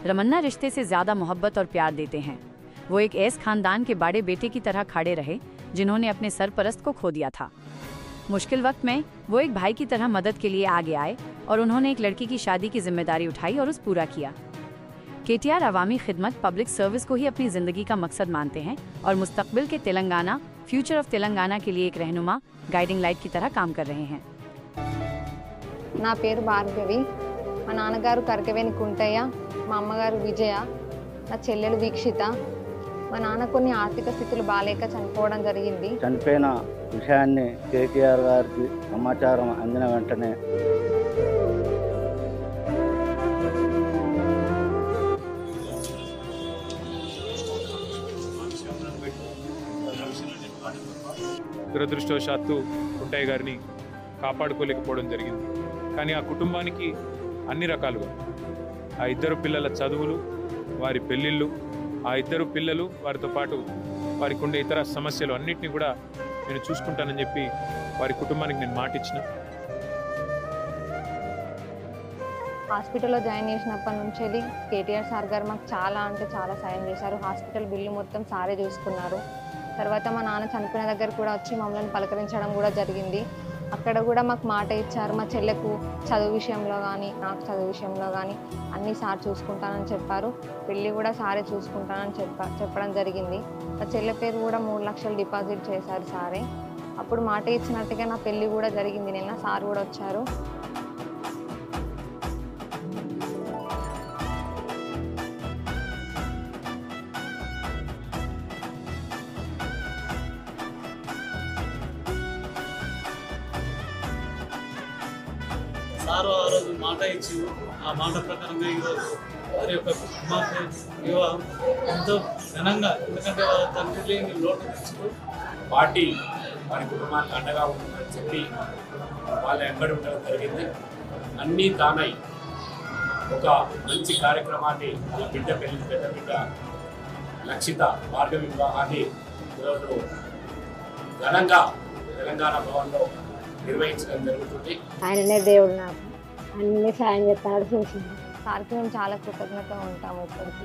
रमन्ना रिश्ते से ज्यादा मोहब्बत और प्यार देते हैं। वो एक ऐस खानदान के बड़े बेटे की तरह खड़े रहे जिन्होंने अपने सरपरस्त को खो दिया था। मुश्किल वक्त में वो एक भाई की तरह मदद के लिए आगे आए और उन्होंने एक लड़की की शादी की जिम्मेदारी उठाई और उस पूरा किया। केटीआर अवामी खिदमत पब्लिक सर्विस को ही अपनी जिंदगी का मकसद मानते हैं और मुस्तकबिल के तेलंगाना, फ्यूचर ऑफ तेलंगाना के लिए एक रहनुमा, गाइडिंग लाइट की तरह काम कर रहे हैं। నా పేరు భార్గవి, మా నాన్నగారు కరకవేని కుంటయ్య, మా అమ్మగారు విజయ, నా చెల్లెలు వీక్షిత. మా నాన్న కొన్ని ఆర్థిక స్థితులు బాలేక చనిపోవడం జరిగింది. చనిపోయిన విషయాన్ని కేటీఆర్ గారికి సమాచారం అందిన వెంటనే దురదృష్టవశాత్తు కుంటయ్య గారిని కాపాడుకోలేకపోవడం జరిగింది. కానీ ఆ కుటుంబానికి అన్ని రకాలుగా ఆ ఇద్దరు పిల్లల చదువులు, వారి పెళ్ళిళ్ళు, ఆ ఇద్దరు పిల్లలు వారితో పాటు వారికి ఉండే ఇతర సమస్యలు అన్నింటినీ కూడా నేను చూసుకుంటానని చెప్పి వారి కుటుంబానికి నేను మాట ఇచ్చిన. హాస్పిటల్లో జాయిన్ చేసినప్పటి నుంచి కేటీఆర్ సార్ గారు మాకు చాలా అంటే చాలా సాయం చేశారు. హాస్పిటల్ బిల్లు మొత్తం సారే చూసుకున్నారు. తర్వాత మా నాన్న చనిపోయిన దగ్గర కూడా వచ్చి మమ్మల్ని పలకరించడం కూడా జరిగింది. అక్కడ కూడా మాకు మాట ఇచ్చారు. మా చెల్లెకు చదువు విషయంలో కానీ, నాకు చదువు విషయంలో కానీ అన్నీ సార్ చూసుకుంటానని చెప్పారు. పెళ్ళి కూడా సారే చూసుకుంటానని చెప్పడం జరిగింది. మా చెల్లె పేరు కూడా 3 లక్షలు డిపాజిట్ చేశారు సారే. అప్పుడు మాట ఇచ్చినట్టుగా నా పెళ్ళి కూడా జరిగింది. నిన్న సార్ కూడా వచ్చారు. సారు ఆ రోజు మాట ఇచ్చి ఆ మాట ప్రకారంగా ఈరోజు వారి యొక్క కుమార్తె వివాహం ఎంతో ఘనంగా, ఎందుకంటే వాళ్ళ తండ్రి లేని లోటు తెచ్చుతూ పార్టీ వారి కుటుంబానికి అండగా ఉంటుందని చెప్పి వాళ్ళ ఎంబడి ఉండడం జరిగింది. అన్నీ తానై ఒక మంచి కార్యక్రమాన్ని వాళ్ళ పెద్ద బిడ్డ లక్షిత భార్గవి వివాహాన్ని ఈరోజు ఘనంగా తెలంగాణ భవన్లో నిర్వహించడం జరుగుతుంది. ఆయననే దేవుడు, నాకు అన్ని సాయం చేస్తాడు, చూసింది. సార్కి మేము చాలా కృతజ్ఞతగా ఉంటాము ఇప్పటికీ.